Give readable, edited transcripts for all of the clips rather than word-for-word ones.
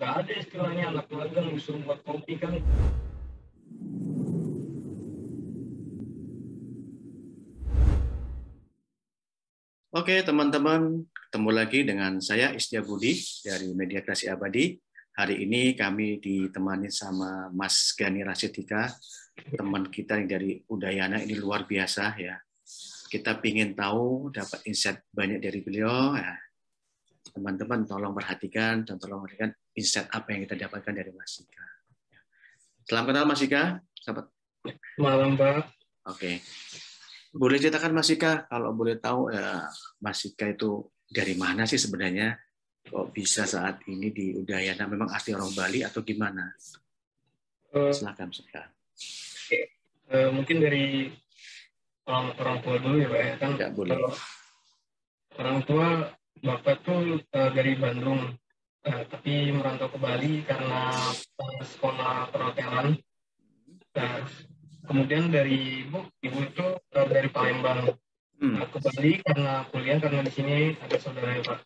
nggak ada istilahnya anak magang disuruh buat kopi kan. Oke, teman-teman, ketemu lagi dengan saya Istia Budi dari Media Kreasi Abadi. Hari ini kami ditemani sama Mas Gani Rasidika, teman kita yang dari Udayana. Ini luar biasa ya. Kita ingin tahu, dapat insight banyak dari beliau. Ya. Teman-teman tolong perhatikan dan tolong perhatikan insight apa yang kita dapatkan dari Mas Sika. Selamat kenal Mas Sika, sahabat. Malam Pak. Oke. Boleh ceritakan Mas Sika, kalau boleh tahu ya, Mas Sika itu dari mana sih sebenarnya? Kok bisa saat ini di Udayana? Memang asli orang Bali atau gimana? Silakan Mas Sika. Mungkin dari orang tua dulu ya Pak ya kan. Ya, boleh. Orang tua Bapak tuh dari Bandung, tapi merantau ke Bali karena sekolah perhotelan. Nah, kemudian dari ibu itu dari Palembang ke Bali karena kuliah, karena di sini ada saudara Pak.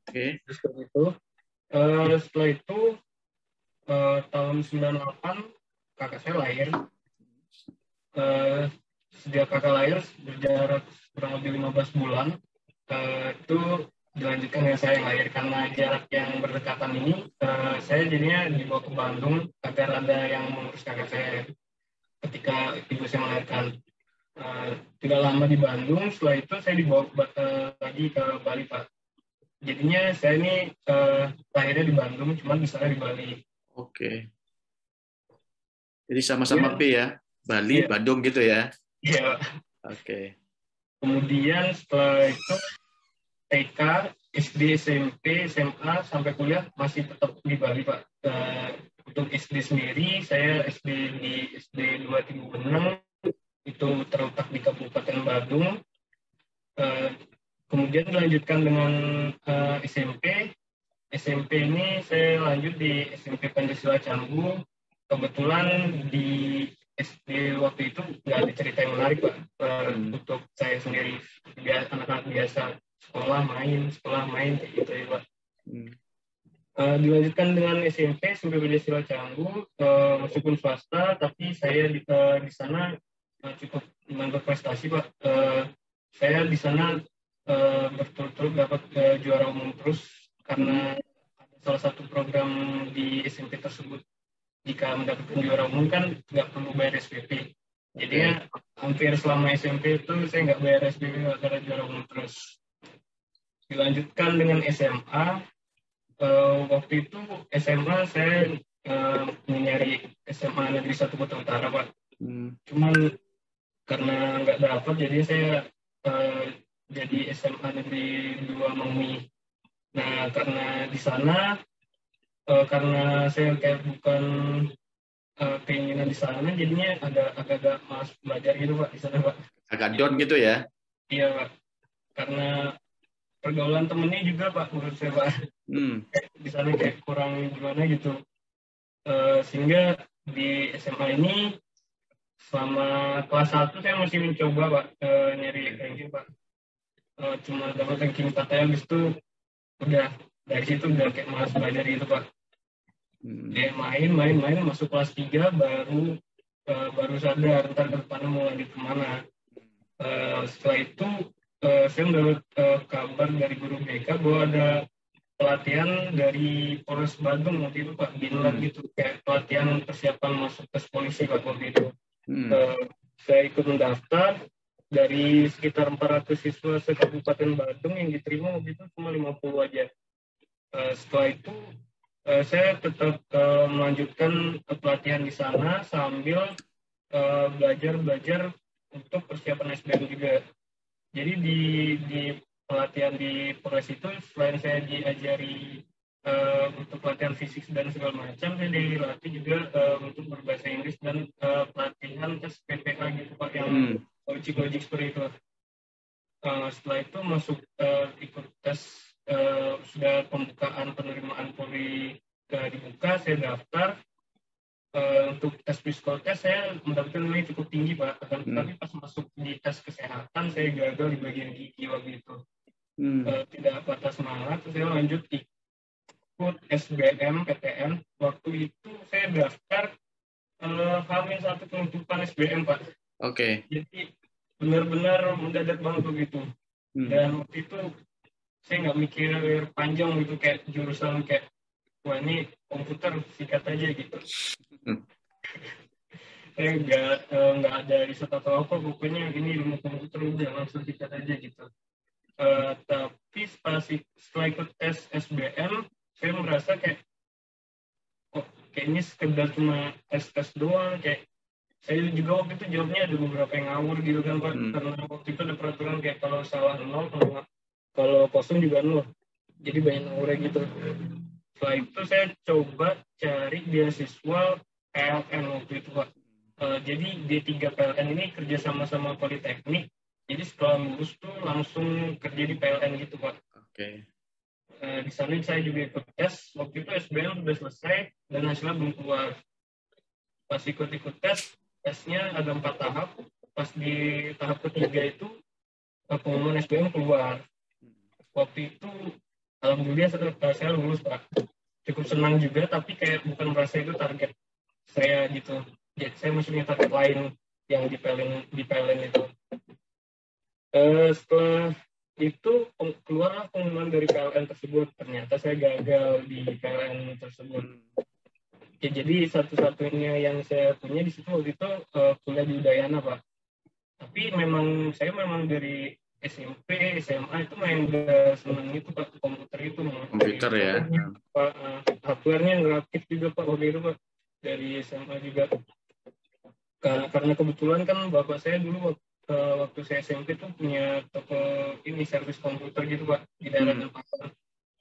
Oke. Setelah itu tahun 98 kakak saya lahir. Sejak kakak lahir berjarak kurang lebih 15 bulan itu dilanjutkan dengan saya yang lahir. Karena jarak yang berdekatan ini saya jadinya dibawa ke Bandung agar ada yang mengurus kakak saya ketika ibu saya melahirkan. Tidak lama di Bandung, setelah itu saya dibawa lagi ke Bali Pak. Jadinya saya ini lahirnya di Bandung, cuma besarnya di Bali. Oke. Jadi sama-sama B ya, Bali, Iya. Bandung gitu ya? Iya. Oke. Kemudian setelah itu TK, SD, SMP, SMA sampai kuliah masih tetap di Bali Pak. Untuk SD sendiri, saya SD di SD 236 itu terletak di Kabupaten Badung. Kemudian dilanjutkan dengan SMP. SMP ini saya lanjut di SMP Pancasila Canggu. Kebetulan di SD waktu itu nggak ada cerita yang menarik Pak untuk saya sendiri. Anak-anak biasa sekolah main kayak gitu ya Pak. Dilanjutkan dengan SMP Pancasila Canggu, meskipun swasta tapi saya di sana cukup berprestasi Pak. Saya di sana berturut-turut dapat juara umum terus karena ada salah satu program di SMP tersebut, jika mendapatkan juara umum kan nggak perlu bayar SPP. Jadinya hampir selama SMP itu saya nggak bayar SPP karena juara umum terus. Dilanjutkan dengan SMA. Waktu itu SMA saya nyari SMA Negeri 1 Kota Utara Pak. Cuman karena nggak dapat, jadi saya jadi SMA Negeri 2 Mengui. Nah, karena di sana karena saya kayak bukan keinginan di sana, jadinya agak-agak malas belajar gitu Pak di sana Pak. Agak down gitu ya? Iya Pak, karena pergaulan temennya juga Pak menurut saya Pak. Di sana kayak kurang gimana gitu. Sehingga di SMA ini selama kelas 1 saya masih mencoba Pak nyari ranking Pak. Cuma dapat ranking 4 ya, habis itu udah dari situ udah kayak malas belajar gitu Pak. Kayak main masuk kelas 3 baru sadar ntar ke depannya mau lanjut kemana. Setelah itu saya mendapat kabar dari guru BK bahwa ada pelatihan dari Polres Bandung waktu itu Pak, Binlat gitu, kayak pelatihan persiapan masuk tes polisi Pak waktu itu. Saya ikut mendaftar. Dari sekitar 400 siswa se-Kabupaten Bandung yang diterima waktu itu cuma 50 aja. Setelah itu saya tetap melanjutkan pelatihan di sana sambil belajar untuk persiapan SBM juga. Jadi di pelatihan di Polres itu selain saya diajari untuk pelatihan fisik dan segala macam, saya dilatih juga untuk berbahasa Inggris dan pelatihan tes PPA gitu Pak, yang logik seperti itu. Setelah itu masuk ikut tes, sudah pembukaan penerimaan Polri dibuka, saya daftar. Untuk tes psikotes saya mendapatkan nilai cukup tinggi Pak, tapi pas masuk di tes kesehatan saya gagal di bagian gigi waktu itu. Tidak patah semangat, saya lanjut ikut SBM PTN. Waktu itu saya daftar hamil satu penutupan SBM, Pak. Oke. Jadi benar-benar mendadak banget begitu. Dan waktu itu saya nggak mikir panjang gitu, kayak jurusan kayak wah ini komputer sikat aja gitu. Saya nggak ada riset atau apa, pokoknya ini ilmu komputer udah langsung sikat aja gitu. Tapi setelah ikut tes SBM, saya merasa kayak kayaknya sekedar cuma tes doang, kayak saya juga waktu itu jawabnya ada beberapa yang ngawur gitu kan Pak, karena waktu itu ada peraturan kayak kalau salah 0, kalau kosong juga 0, jadi banyak ngawurnya gitu. Setelah itu saya coba cari beasiswa PLN waktu itu Pak. Jadi D3 PLN ini kerja sama Politeknik, jadi setelah lulus tuh langsung kerja di PLN gitu Pak. Oke. Di sana saya juga ikut tes, waktu itu SBM sudah selesai dan hasilnya belum keluar. Pas ikut tesnya ada 4 tahap. Pas di tahap ketiga itu pengumuman SBM keluar. Waktu itu alhamdulillah saya lulus Pak. Cukup senang juga, tapi kayak bukan merasa itu target saya gitu. Jadi saya masih punya target lain yang di PLN itu. Setelah itu keluarlah pengumuman dari PLN tersebut. Ternyata saya gagal di PLN tersebut. Ya, jadi satu-satunya yang saya punya di situ waktu itu kuliah di Udayana Pak. Tapi saya memang dari SMP, SMA itu main udah senang itu Pak, komputer itu. Komputer ya. Pak, hardware-nya ngerakit juga Pak waktu itu Pak, dari SMA juga. Karena kebetulan kan bapak saya dulu waktu saya SMP tuh punya toko ini servis komputer gitu Pak di daerah Denpasar.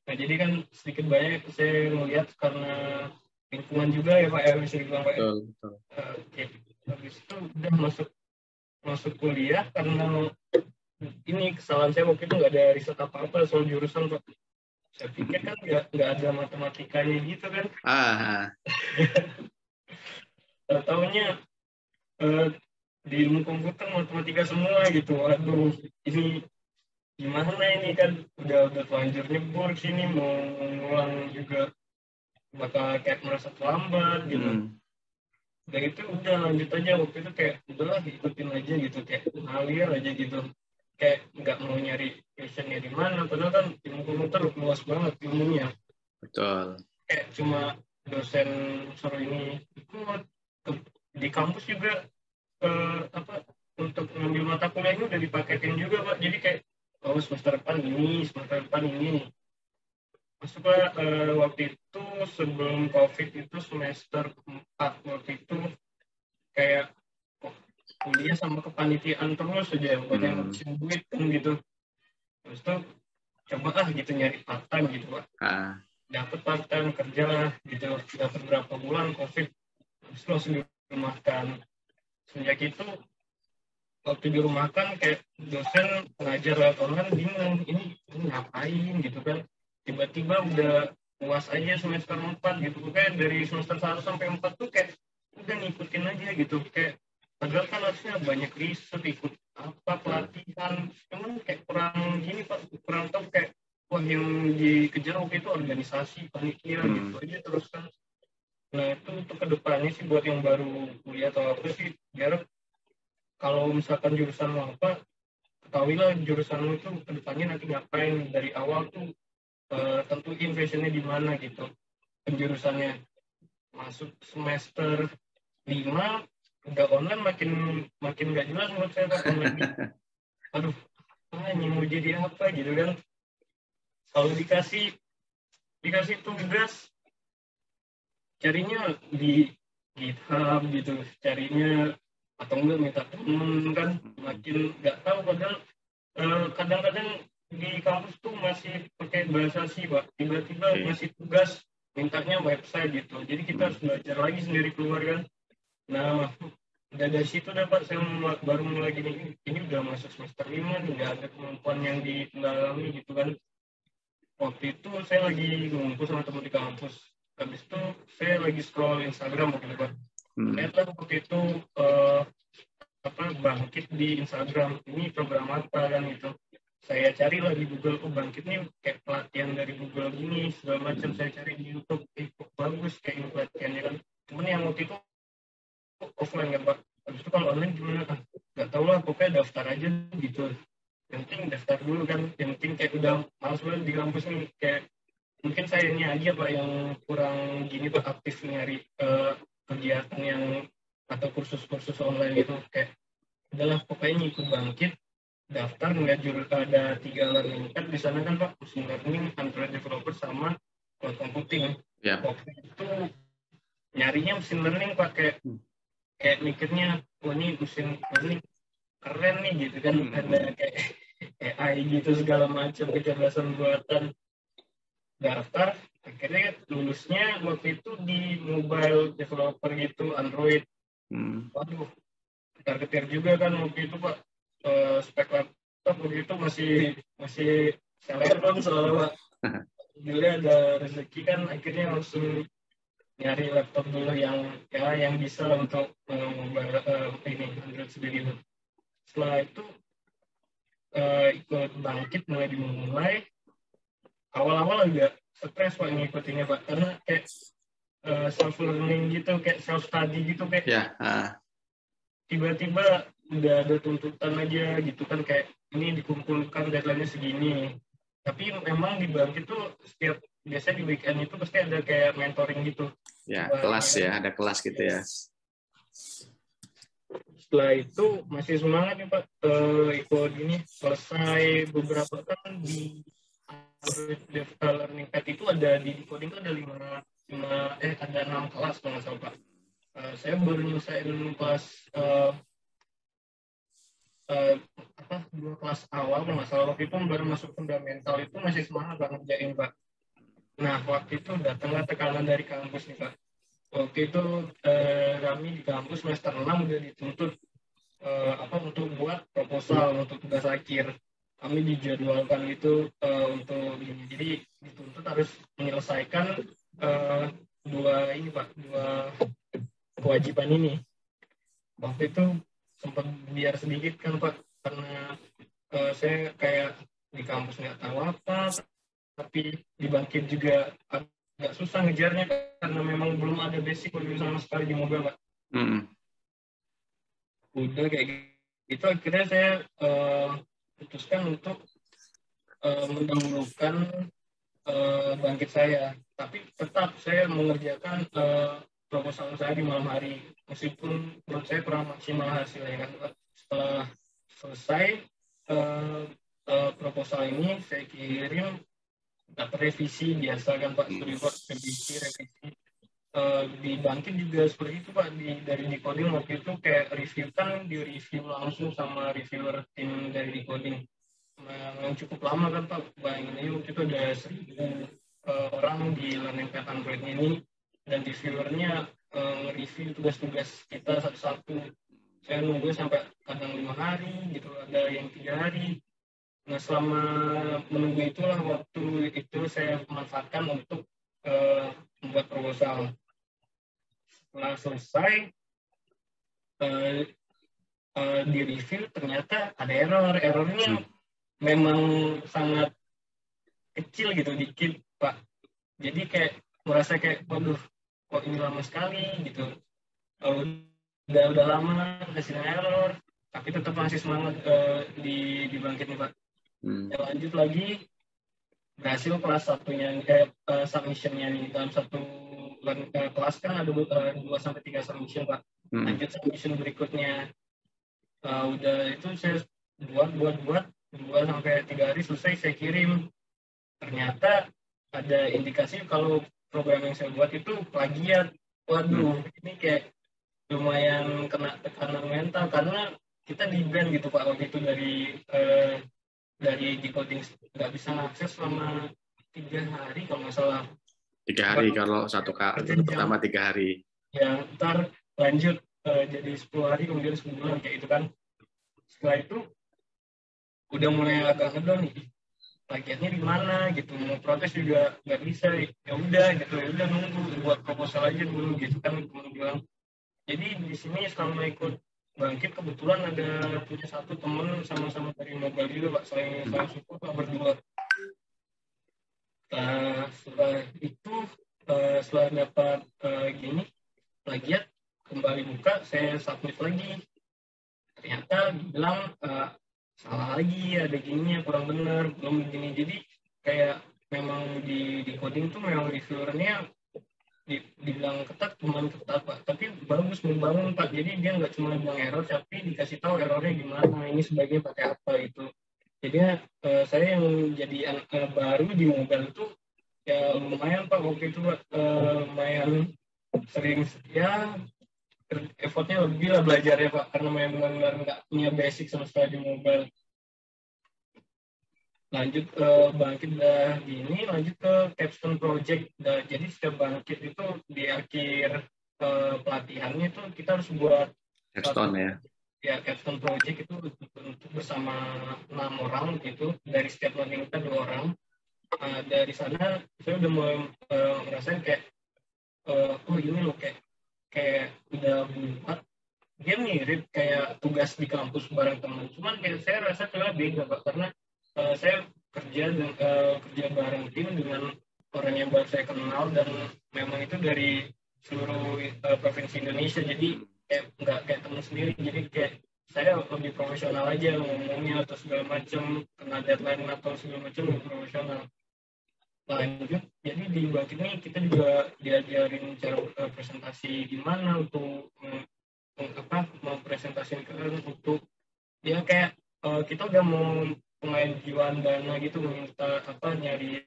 Nah jadi kan sedikit banyak saya melihat karena lingkungan juga ya Pak ya, bisa dibilang Pak. Betul. Oke. Habis itu udah masuk kuliah, karena ini kesalahan saya waktu itu nggak ada riset apa-apa soal jurusan Pak. Saya pikir kan nggak ada matematikanya gitu kan. Taunya di ilmu komputer matematika semua gitu. Aduh, ini gimana ini kan udah telanjur nyebur sini, mau ngulang juga bakal kayak merasa terlambat gitu. Dan itu udah lanjut aja waktu itu, kayak udahlah ikutin aja gitu, kayak ngalir aja gitu, kayak nggak mau nyari passionnya di mana, padahal kan ilmu komputer luas banget ilmunya. Betul. Kayak cuma dosen suruh ini ikut di kampus juga untuk ngambil mata kuliahnya udah dipaketin juga Pak, jadi kayak semester depan ini masuklah. Waktu itu sebelum COVID itu semester 4 waktu itu kayak kuliah sama kepanitiaan terus aja, banyak ngabisin duit kan gitu. Terus tuh coba gitu nyari part time gitu Pak. Dapat part time kerja lah gitu, dapat berapa bulan COVID, terus langsung dirumahkan. Sejak itu waktu dirumahkan kayak dosen pengajar lewat online bingung ini ngapain gitu kan, tiba-tiba udah puas aja semester 4 gitu, kayak dari semester 1 sampai 4 tuh kayak udah ngikutin aja gitu, kayak padahal kan harusnya banyak riset, ikut apa pelatihan, cuman kayak kurang gini Pak, kurang tahu kayak wah yang dikejar waktu itu organisasi panitia gitu aja terus kan. Nah itu untuk kedepannya sih buat yang baru kuliah atau apa sih, biar kalau misalkan jurusan lo apa, ketahuilah jurusan lo itu kedepannya nanti ngapain, dari awal tuh tentuin passionnya di mana gitu. Penjurusannya masuk semester 5 udah online makin nggak jelas menurut saya Pak, online. Aduh, ini mau jadi apa gitu kan. Kalau dikasih tugas carinya di GitHub gitu, carinya atau enggak minta temen kan, makin nggak tahu. Padahal kadang-kadang di kampus tuh masih pakai bahasa sih Pak, tiba-tiba ngasih tugas mintanya website gitu, jadi kita harus belajar lagi sendiri keluar kan. Nah dari situ dapat saya baru mulai gini, ini udah masuk semester 5 nih, nggak ada kemampuan yang didalami gitu kan. Waktu itu saya lagi ngumpul sama teman di kampus, habis itu saya lagi scroll Instagram waktu itu Pak. Lihatlah waktu itu bangkit di Instagram, ini program apa kan gitu. saya cari lah di Google, Bangkit nih kayak pelatihan dari Google gini segala macam, saya cari di YouTube, kok bagus kayak pelatihannya kan. Cuman yang waktu itu offline kan Pak. Habis itu kalau online gimana? Nggak tahu lah, pokoknya daftar aja gitu. Yang penting daftar dulu kan. Yang penting kayak udah males banget di kampus nih. Kayak mungkin sayangnya aja Pak yang kurang gini Pak, aktif nyari kegiatan yang atau kursus-kursus online gitu. Kayak adalah pokoknya ngikut Bangkit, daftar ngeliat ada 3 learning kan di sana kan Pak, machine learning, Android developer sama cloud computing. Yeah. Waktu itu nyarinya mesin learning Pak, kayak mikirnya, wah ini mesin learning keren nih gitu kan, ada kayak AI gitu segala macam kecerdasan buatan. Daftar, akhirnya lulusnya waktu itu di mobile developer gitu, Android. Waduh, ketar-ketir juga kan waktu itu Pak. Spek laptop begitu masih Celeron soalnya Pak. Dulu ada rezeki kan, akhirnya langsung nyari laptop dulu yang bisa untuk mobile ini Android sendiri. Setelah itu ikut Bangkit mulai dimulai. Awal-awal agak stres Pak ngikutinnya Pak, karena kayak self learning gitu, kayak self study gitu, kayak tiba-tiba udah ada tuntutan aja gitu kan, kayak ini dikumpulkan deadline-nya segini. Tapi memang di Bangkit tuh biasanya di weekend itu pasti ada kayak mentoring gitu. Ya, kelas ya, ada kelas gitu ya. Setelah itu masih semangat nih Pak, ikut ini, selesai beberapa kan di learning pad itu ada di coding ada 6 kelas kalau nggak salah Pak. Saya baru nyelesain pas 2 kelas awal kalau nggak salah, waktu itu baru masuk fundamental, itu masih semangat banget ngerjain Pak. Nah waktu itu datanglah tekanan dari kampus nih Pak. Waktu itu kami di kampus semester 6 udah dituntut untuk buat proposal untuk tugas akhir. Kami dijadwalkan itu untuk ini, jadi dituntut harus menyelesaikan dua kewajiban ini. Waktu itu sempat biar sedikit kan Pak, karena saya kayak di kampus nggak tahu apa, tapi di Bangkit juga agak susah ngejarnya karena memang belum ada basic sama sekali di mobile Pak. Udah kayak gitu akhirnya saya putuskan untuk mendahulukan Bangkit saya, tapi tetap saya mengerjakan proposal saya di malam hari, meskipun menurut saya kurang maksimal hasilnya kan. Setelah selesai proposal ini saya kirim, dapat revisi biasa kan Pak, revisi di Bangkit juga seperti itu Pak, dari Decoding waktu itu kayak review kan, di review langsung sama reviewer tim dari Decoding yang cukup lama kan Pak. Bayangin aja waktu itu ada 1.000 orang di learning pad Android ini, dan reviewernya nge-review tugas-tugas kita satu-satu. Saya nunggu sampai kadang 5 hari gitu, ada yang 3 hari. Nah selama menunggu itulah waktu itu saya manfaatkan untuk membuat proposal. Setelah selesai di review ternyata ada errornya memang sangat kecil gitu, dikit Pak. Jadi kayak merasa kayak waduh kok ini lama sekali gitu, udah lama hasilnya error, tapi tetap masih semangat di Bangkit nih Pak. Ya, lanjut lagi, berhasil kelas satunya submissionnya nih, dalam satu kelas kan ada 2-3 submission Pak. Lanjut submission berikutnya, udah itu saya buat 2-3 hari selesai, saya kirim. Ternyata ada indikasi kalau program yang saya buat itu plagiat. Waduh, ini kayak lumayan kena tekanan mental, karena kita di-ban gitu Pak waktu itu dari Decoding, nggak bisa akses selama 3 hari kalau nggak salah. 3 hari kalau satu pertama 3 hari. Ya, ntar lanjut jadi 10 hari, kemudian sebulan kayak itu kan. Setelah itu udah mulai agak ngedon nih, plagiatnya di mana gitu, mau protes juga nggak bisa. Ya udah gitu, udah nunggu buat proposal aja dulu gitu kan, teman bilang. Jadi di sini selama ikut Bangkit kebetulan ada punya satu temen sama-sama dari mobile juga Pak, selain support lah berdua. Setelah itu setelah dapat gini plagiat, kembali buka, saya submit lagi, ternyata bilang salah lagi, ada gininya kurang benar, belum begini. Jadi kayak memang di coding tuh memang reviewernya dibilang ketat, cuman ketat Pak, tapi bagus membangun Pak. Jadi dia nggak cuma bilang error, tapi dikasih tahu errornya gimana, ini sebaiknya pakai apa itu. Jadi saya yang jadi baru di mobile itu ya lumayan Pak, waktu itu Pak, lumayan sering ya effortnya lebih lah belajarnya Pak, karena memang benar-benar nggak punya basic sama sekali di mobile. Lanjut ke bangkit dah gini, lanjut ke capstone project. Jadi setiap bangkit itu di akhir pelatihannya itu kita harus buat capstone ya capstone project itu untuk bersama 6 orang gitu, dari setiap learning kita 2 orang. Dari sana saya udah mulai ngerasain kayak oh ini loh, kayak udah buat dia mirip kayak tugas di kampus bareng teman, cuman kayak saya rasa ternyata beda Pak, karena saya kerja bareng tim dengan orang yang baru saya kenal, dan memang itu dari seluruh provinsi Indonesia, jadi kayak nggak kayak teman sendiri, jadi kayak saya lebih profesional aja ngomongnya atau segala macam, kena deadline atau segala macam lebih profesional. Lanjut, jadi di Bangkit ini kita juga diajarin cara presentasi gimana untuk mempresentasikan untuk ya kayak kita udah mau pengajuan dana gitu, minta nyari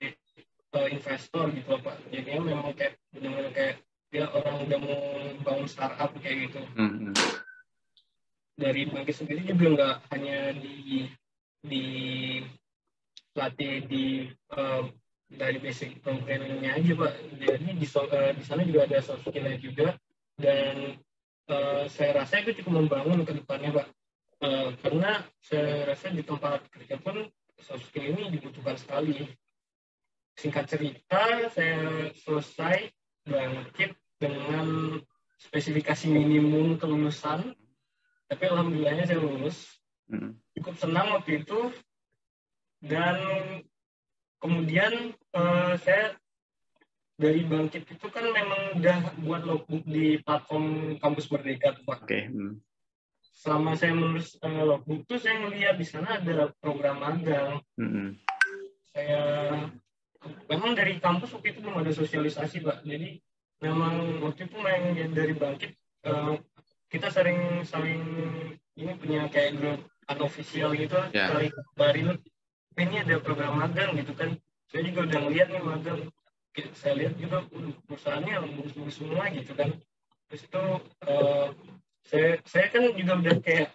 investor gitu Pak. Jadinya memang kayak benar-benar kayak dia orang udah mau bangun startup kayak gitu. Dari Bangkit sendiri juga nggak hanya di latih di dari basic programmingnya aja Pak. Jadi di sana juga ada soft skill-nya juga, dan saya rasa itu cukup membangun ke depannya Pak. Karena saya rasa di tempat kerja pun soft skill ini dibutuhkan sekali. Singkat cerita, saya selesai Bangkit dengan spesifikasi minimum kelulusan, tapi alhamdulillahnya saya lulus. Cukup senang waktu itu, dan kemudian saya dari Bangkit itu kan memang udah buat logbook di platform Kampus Merdeka tuh Pak. Selama saya menulis logbook tuh saya melihat di sana ada program magang. Saya memang dari kampus waktu itu belum ada sosialisasi Pak. Jadi memang waktu itu dari Bangkit kita saling ini punya kayak grup unofficial gitu, saling kabarin ini ada program magang gitu kan. Saya juga udah ngeliat nih magang, saya lihat juga perusahaannya bagus-bagus semua gitu kan. Terus itu saya kan juga udah kayak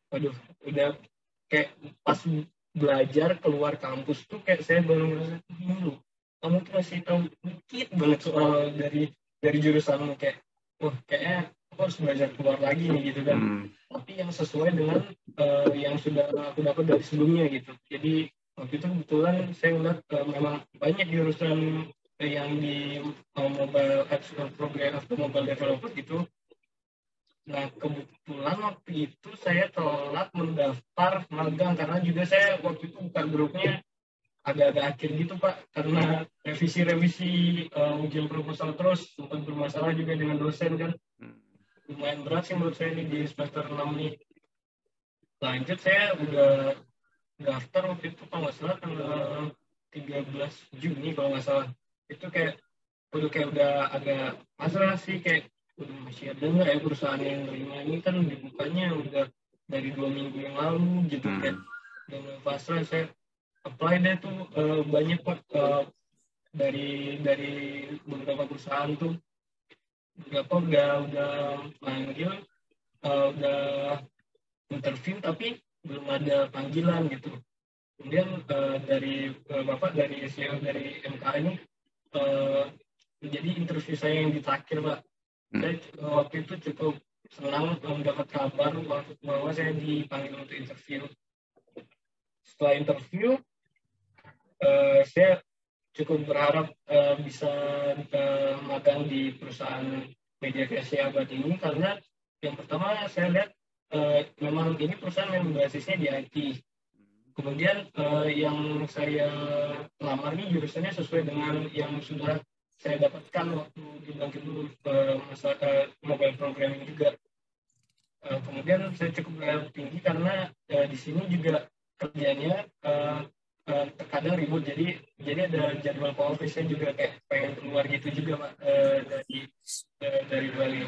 waduh, udah kayak pas belajar keluar kampus tuh kayak saya baru merasa dulu kamu tuh masih tahu dikit banget soal dari jurusanmu, kayak wah kayaknya aku harus belajar keluar lagi nih gitu kan. Tapi yang sesuai dengan yang sudah aku dapat dari sebelumnya gitu. Jadi waktu itu kebetulan saya melihat memang banyak jurusan yang di mobile apps program atau mobile developer gitu. Nah kebetulan waktu itu saya telat mendaftar magang karena juga saya waktu itu buka grupnya agak-agak akhir gitu Pak, karena revisi ujian proposal terus sempat bermasalah juga dengan dosen kan. Lumayan berat sih menurut saya ini di semester 6 nih. Lanjut saya udah daftar waktu itu kalau nggak salah tanggal 13 Juni kalau nggak salah. Itu kayak udah agak pasrah sih, kayak masih ada nggak ya perusahaan yang nerima ini, kan dibukanya udah dari 2 minggu yang lalu gitu kan. Dan pasrah saya apply deh tuh banyak Pak, dari beberapa perusahaan tuh beberapa udah manggil, udah interview tapi belum ada panggilan gitu. Kemudian dari Bapak dari CEO dari MK ini menjadi interview saya yang terakhir Pak. Saya waktu itu cukup senang mendapat kabar bahwa saya dipanggil untuk interview. Setelah interview saya cukup berharap bisa magang di perusahaan media kreasi Abadi ini, karena yang pertama saya lihat memang ini perusahaan yang basisnya di IT. Kemudian yang saya lamar ini jurusannya sesuai dengan yang sudah saya dapatkan waktu di Bangkit Dulu, masa mobile programming juga. Kemudian saya cukup berat tinggi karena di sini juga kerjanya terkadang ribut, jadi ada jadwal ke office. Saya juga kayak pengen keluar gitu juga Pak, dari Bali.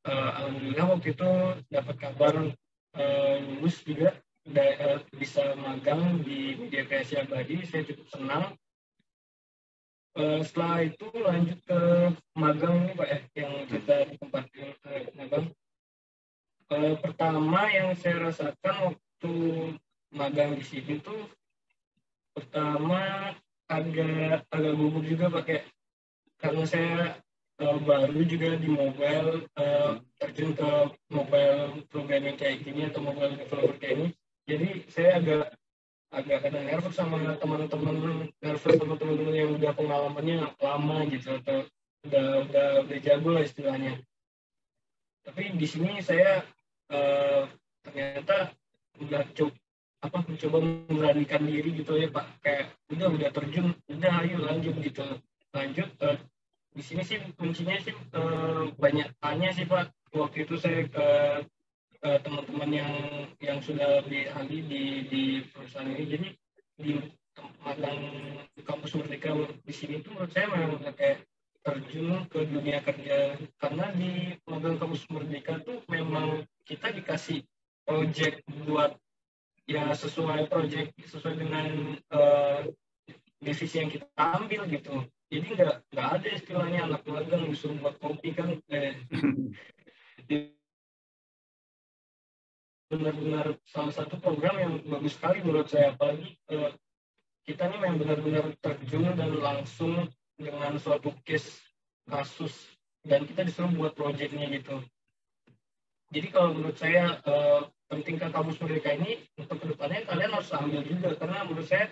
Alhamdulillah waktu itu dapat kabar lulus juga, bisa magang di Media Kreasi Abadi. Saya cukup senang. Setelah itu lanjut ke magang nih Pak ya, yang kita di tempat magang. Pertama yang saya rasakan waktu magang di sini tuh, pertama agak gugup juga pakai, karena saya baru juga di mobile, terjun ke mobile programming kayak gini atau mobile developer kayak ini. Jadi saya agak kadang nervous sama teman-teman yang udah pengalamannya lama gitu, atau udah jago lah istilahnya. Tapi di sini saya ternyata udah mencoba memberanikan diri gitu ya Pak, kayak udah terjun, udah ayo lanjut gitu. Lanjut di sini sih kuncinya sih banyak tanya sih Pak. Waktu itu saya ke teman-teman yang sudah lebih ahli di perusahaan ini. Jadi di magang di kampus Merdeka di sini tuh menurut saya memang kayak terjun ke dunia kerja, karena di magang kampus Merdeka tuh memang kita dikasih project buat ya sesuai dengan divisi yang kita ambil gitu. Jadi nggak ada istilahnya anak magang disuruh buat kopi kan. Benar-benar salah satu program yang bagus sekali menurut saya, apalagi kita ini memang benar-benar terjun dan langsung dengan suatu case kasus, dan kita disuruh buat proyeknya gitu. Jadi kalau menurut saya penting ke kampus Merdeka ini untuk kedepannya kalian harus ambil juga, karena menurut saya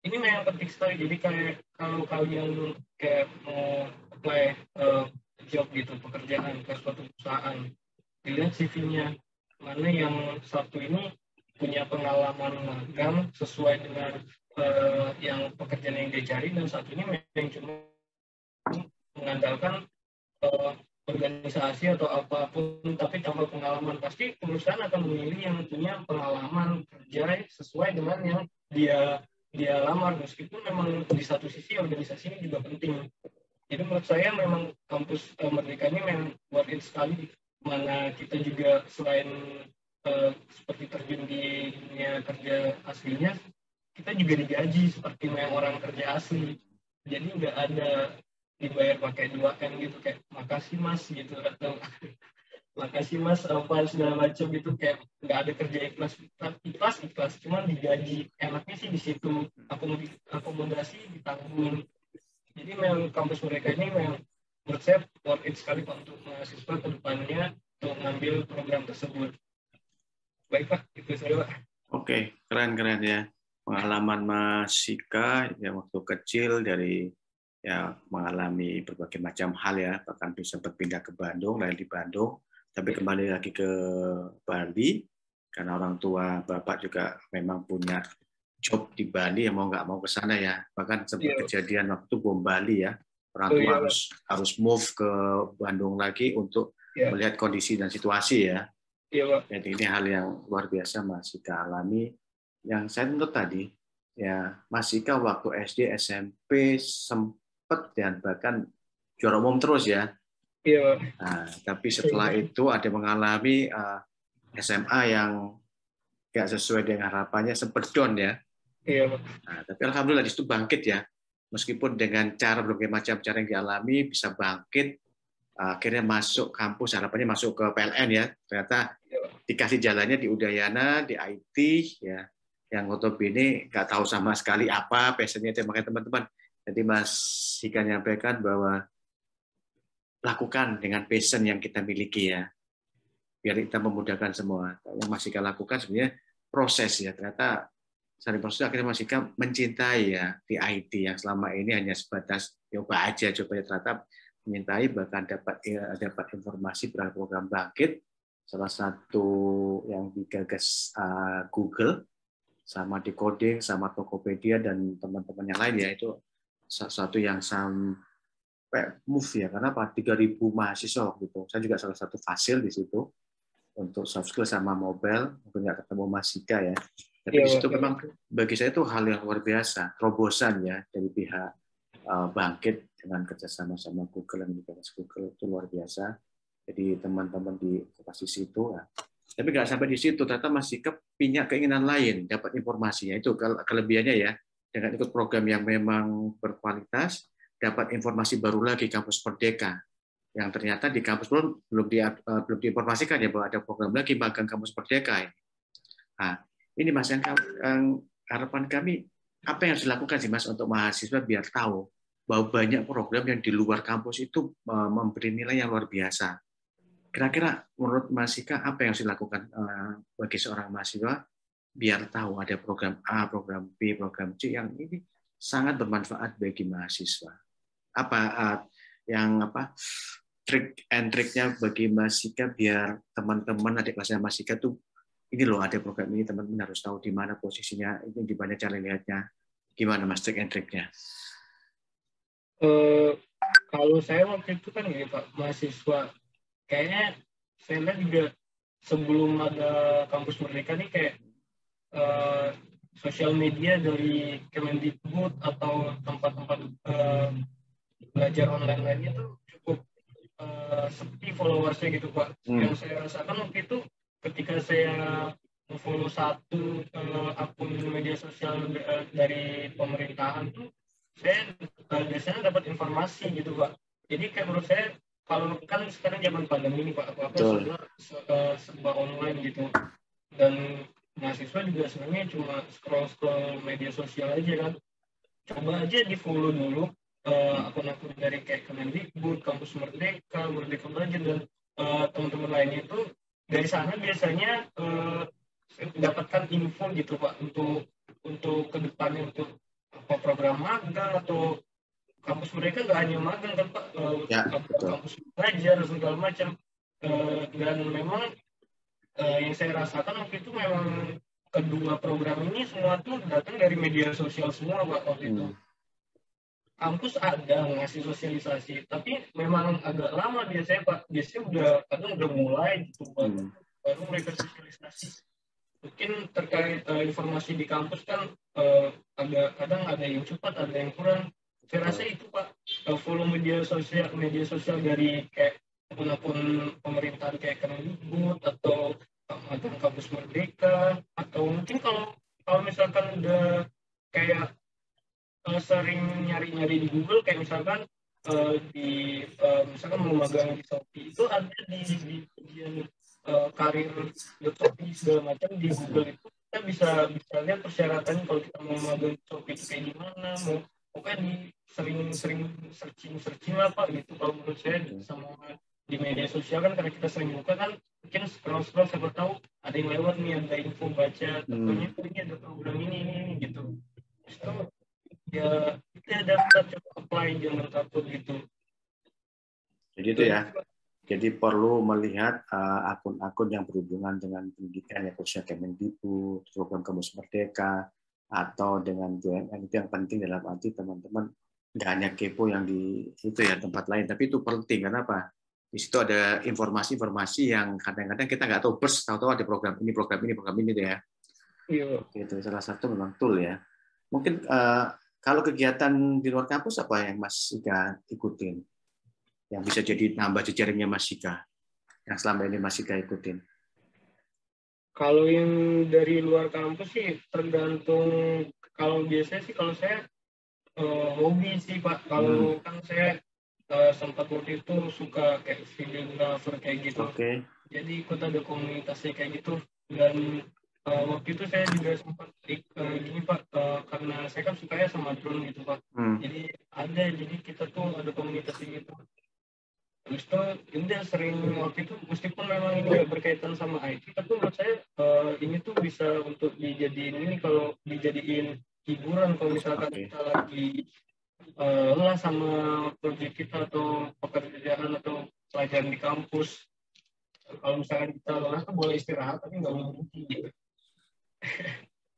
ini memang penting sekali. Jadi kayak kalau kalian kayak mau apply job gitu, pekerjaan ke suatu perusahaan, dilihat CV-nya mana yang satu ini punya pengalaman magang sesuai dengan yang pekerjaan yang dia cari, dan satu ini yang cuma mengandalkan organisasi atau apapun tapi tanpa pengalaman. Pasti perusahaan akan memilih yang punya pengalaman kerja sesuai dengan yang dia lamar, meskipun memang di satu sisi organisasi ini juga penting. Jadi menurut saya memang kampus Merdeka ini memang worth it sekali, mana kita juga selain seperti terjun di dunia kerja aslinya, kita juga digaji seperti memang orang kerja asli. Jadi nggak ada dibayar pakai 2M gitu, kayak makasih mas gitu, atau makasih mas apa segala macam gitu, kayak nggak ada kerja ikhlas, cuman digaji. Enaknya sih di situ, akomodasi ditanggung. Jadi memang kampus mereka ini memang menurut saya worth it sekali Pak untuk mahasiswa ke depannya untuk mengambil program tersebut. Baik Pak, itu saya Pak. Oke, keren ya. Pengalaman Mas Sika yang waktu kecil dari ya mengalami berbagai macam hal ya, bahkan sempat pindah ke Bandung, lahir di Bandung, tapi kembali lagi ke Bali karena orang tua Bapak juga memang punya job di Bali, yang mau nggak mau ke sana ya. Bahkan sempat kejadian waktu bom Bali ya, orang tua harus move ke Bandung lagi untuk melihat kondisi dan situasi ya. Jadi ini hal yang luar biasa Mas Sika alami. Yang saya tuntut tadi ya, Mas Sika waktu SD SMP sempat dan bahkan juara umum terus ya. Iya. Nah, tapi setelah itu ada mengalami SMA yang nggak sesuai dengan harapannya, sempat down ya. Iya. Nah, tapi alhamdulillah di situ bangkit ya. Meskipun dengan cara berbagai macam cara yang dialami bisa bangkit, akhirnya masuk kampus, harapannya masuk ke PLN ya. Ternyata dikasih jalannya di Udayana, di IT ya. Yang notabene nggak tahu sama sekali apa passionnya itu. Makanya teman-teman, jadi Mas Sika nyampaikan bahwa lakukan dengan passion yang kita miliki ya, biar kita memudahkan semua. Yang Mas Sika lakukan sebenarnya proses ya, ternyata dari proses akhirnya Mas Sika mencintai ya di IT yang selama ini hanya sebatas coba aja, ternyata mencintai, bahkan dapat informasi berapa program bangkit, salah satu yang digagas Google sama Decoding, sama Tokopedia dan teman-teman yang lain ya, itu satu yang sampai move ya, karena apa? 3.000 mahasiswa gitu. Saya juga salah satu fasil di situ untuk soft skill sama mobile, mungkin nggak ketemu Mas Sika ya. Tapi di situ memang bagi saya itu hal yang luar biasa, terobosan ya dari pihak Bangkit dengan kerjasama sama Google dan Google itu luar biasa. Jadi teman-teman di posisi itu, tapi nggak sampai di situ. Ternyata Mas Sika punya keinginan lain, dapat informasinya itu kelebihannya ya. Dengan ikut program yang memang berkualitas, dapat informasi baru lagi Kampus Merdeka. Yang ternyata di kampus belum diinformasikan ya bahwa ada program lagi magang Kampus Merdeka. Nah, ini Mas yang harapan kami apa yang harus dilakukan sih Mas untuk mahasiswa biar tahu bahwa banyak program yang di luar kampus itu memberi nilai yang luar biasa. Kira-kira menurut Mas Sika apa yang harus dilakukan bagi seorang mahasiswa biar tahu ada program A, program B, program C yang ini sangat bermanfaat bagi mahasiswa. Trik and triknya bagi Mas Sika biar teman-teman adik kelasnya Mas Sika tuh ini loh ada program ini, teman-teman harus tahu di mana posisinya, ini di mana cara lihatnya, gimana Mas trik and triknya? Kalau saya waktu itu kan gini Pak, mahasiswa kayaknya saya lihat juga sebelum ada Kampus Merdeka nih kayak sosial media dari Kemendikbud atau tempat-tempat belajar online lainnya tuh cukup sepi followersnya gitu Pak. Yang saya rasakan waktu itu ketika saya follow satu akun media sosial dari pemerintahan tuh saya biasanya dapat informasi gitu Pak. Jadi kayak menurut saya kalau kan sekarang zaman pandemi ini Pak, apa semua serba online gitu, dan mahasiswa juga sebenarnya cuma scroll media sosial aja kan. Coba aja di follow dulu akun-akun dari kayak Kemendikbud, Kampus Merdeka, Merdeka Belajar dan teman-teman lainnya itu dari sana biasanya mendapatkan info gitu Pak untuk kedepannya untuk apa program magang atau kampus mereka nggak hanya magang kan Pak, kampus belajar segala macam, dan memang yang saya rasakan waktu itu memang kedua program ini semua tuh datang dari media sosial semua Pak waktu itu. Kampus ada ngasih sosialisasi, tapi memang agak lama biasanya Pak. Biasanya udah mulai gitu baru mereka sosialisasi. Mungkin terkait informasi di kampus kan kadang ada yang cepat, ada yang kurang. Saya rasa itu Pak, follow media sosial dari kayak akun-akun pemerintahan kayak Kemendikbud atau magang Kampus Merdeka, atau mungkin kalau misalkan udah kayak sering nyari-nyari di Google kayak misalkan misalkan mau magang di Shopee itu ada di bagian karir Shopee segala macam di Google itu kita bisa lihat persyaratan kalau kita mau magang di Shopee itu kayak gimana, pokoknya sering searching lah Pak gitu kalau menurut saya. Sama di media sosial kan karena kita sering buka kan mungkin scroll siapa tahu ada yang lewat nih, ada info baca tentunya ini ada program ini gitu. Itu ya kita daftar, coba apply, jangan takut gitu. Jadi itu ya. Jadi perlu melihat akun-akun yang berhubungan dengan pendidikan ya, khususnya Kemendikbud, program Kampus Merdeka, atau dengan BUMN. Itu yang penting dalam arti teman-teman nggak hanya kepo yang di itu ya tempat lain, tapi itu penting karena apa? Di situ ada informasi-informasi yang kadang-kadang kita nggak tahu, tahu-tahu ada program ini deh ya. Iya. Itu salah satu memang tool ya. Mungkin kalau kegiatan di luar kampus apa yang Mas Sika ikutin? Yang bisa jadi nambah jejaringnya Mas Sika, yang selama ini Mas Sika ikutin? Kalau yang dari luar kampus sih tergantung. Kalau biasanya sih kalau saya hobi sih Pak. Kalau kan saya sempat waktu itu suka kayak videographer kayak gitu. Jadi ikut ada komunitasnya kayak gitu. Dan waktu itu saya juga sempat gini Pak, karena saya kan sukanya sama drone gitu Pak. Jadi kita tuh ada komunitas gitu. Terus tuh udah sering waktu itu meskipun memang ini berkaitan sama IT, tapi menurut saya ini tuh bisa untuk dijadiin ini, kalau dijadiin hiburan kalau misalkan kita lagi lelah sama proyek kita atau pekerjaan atau pelajaran di kampus. Kalau kalau misalkan kita lelah tuh boleh istirahat tapi nggak boleh berhenti gitu.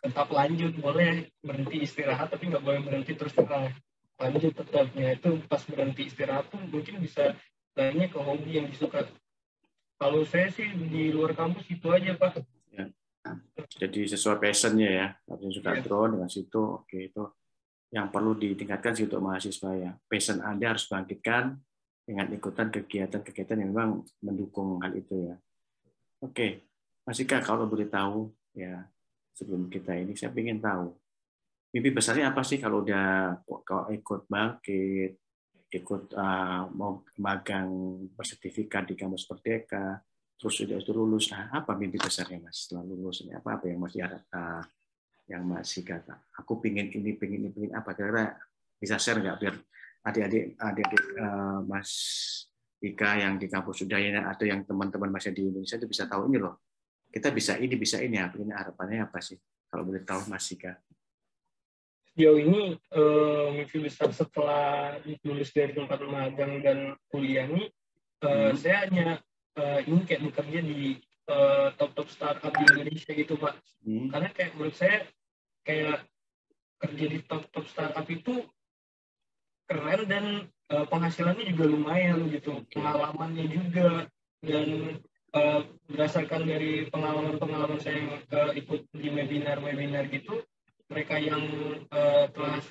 Tetap lanjut, boleh berhenti istirahat tapi nggak boleh berhenti terus lanjut tetapnya. Itu pas berhenti istirahat tuh mungkin bisa lainnya ke hobi yang disuka. Kalau saya sih di luar kampus itu aja Pak. Ya. Jadi sesuai passionnya ya, kalau suka drone dengan situ, oke, itu yang perlu ditingkatkan sih untuk mahasiswa ya. Passion Anda harus bangkitkan dengan ikutan kegiatan-kegiatan yang memang mendukung hal itu ya. Oke, Mas Ika, kalau boleh tahu ya, sebelum kita ini saya ingin tahu mimpi besarnya apa sih kalau udah ikut bangkit, ikut mau magang bersertifikat di kampus Merdeka, terus sudah itu lulus, apa mimpi besarnya Mas setelah lulus ini, apa yang masih ada yang masih kata aku pingin ini pingin apa, kira-kira bisa share nggak biar adik-adik Mas Ika yang di kampus Udayana atau yang teman-teman masih di Indonesia itu bisa tahu ini loh, kita bisa ini apa, ini harapannya apa sih kalau boleh tahu Mas Ika? Sejauh ini mimpi besar setelah lulus dari tempat magang dan kuliah ini, saya hanya ingin kayak bekerja di top startup di Indonesia gitu Pak. Karena kayak menurut saya kayak kerja di top startup itu keren dan penghasilannya juga lumayan gitu, pengalamannya juga, dan berdasarkan dari pengalaman saya yang ikut di webinar gitu, mereka yang telah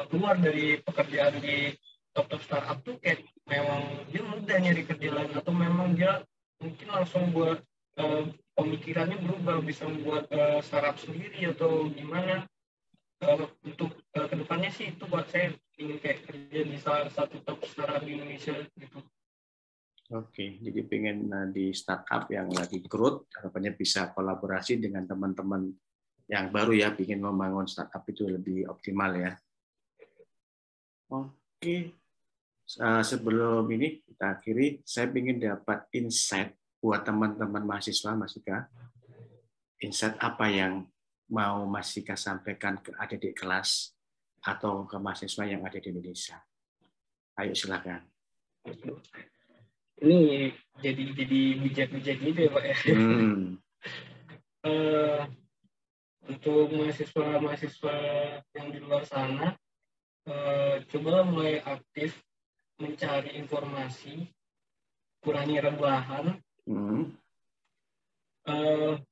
keluar dari pekerjaan di top startup tuh kayak memang dia mudah nyari kerja lain, atau memang dia mungkin langsung buat pemikirannya berubah, bisa membuat startup sendiri atau gimana. Untuk kedepannya sih itu buat saya ingin kayak kerja di salah satu top startup di Indonesia gitu. Oke, jadi pengen di startup yang lagi growth, harapannya bisa kolaborasi dengan teman-teman yang baru ya, ingin membangun startup itu lebih optimal ya. Oke, sebelum ini kita akhiri, saya ingin dapat insight buat teman-teman mahasiswa, Mas Ika. Insight apa yang mau Mas Ika sampaikan ke adik-adik kelas atau ke mahasiswa yang ada di Indonesia? Ayo silakan. Ini jadi bijak-bijak gitu ya Pak ya. Untuk mahasiswa yang di luar sana, coba mulai aktif mencari informasi, kurangi rebahan.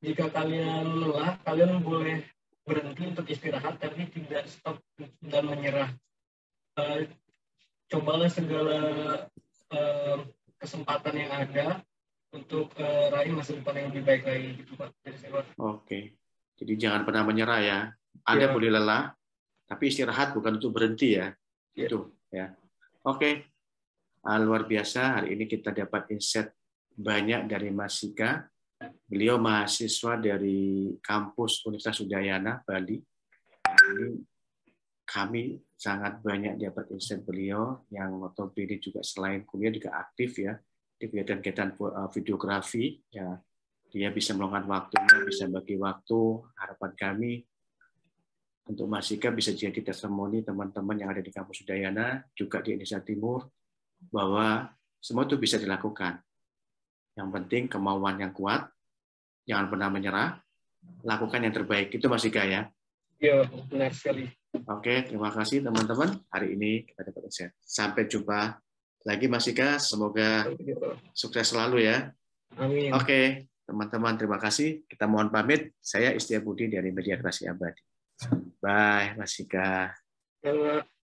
Jika kalian lelah, kalian boleh berhenti untuk istirahat, tapi tidak stop dan menyerah. Cobalah segala kesempatan yang ada untuk raih masa depan yang lebih baik lagi gitu Pak. Oke, jadi jangan pernah menyerah ya. Anda boleh lelah, tapi istirahat bukan untuk berhenti ya. Itu ya. Oke, luar biasa. Hari ini kita dapat insight banyak dari Mas Ika. Beliau mahasiswa dari kampus Universitas Udayana, Bali. Ini kami sangat banyak dapat insight beliau yang notabene juga selain kuliah juga aktif ya di kegiatan-kegiatan videografi ya. Dia bisa meluangkan waktunya, bisa bagi waktu. Harapan kami untuk Mas Ika bisa jadi testimoni teman-teman yang ada di kampus Udayana juga di Indonesia Timur bahwa semua itu bisa dilakukan. Yang penting kemauan yang kuat, jangan pernah menyerah, lakukan yang terbaik. Itu Mas Ika ya. Iya, benar sekali. Oke, terima kasih teman-teman. Hari ini kita dapat insight. Sampai jumpa lagi Mas Ika. Semoga sukses selalu ya. Amin. Oke, teman-teman terima kasih. Kita mohon pamit. Saya Istia Budi dari Media Kreasi Abadi. Bye, Mas Ika.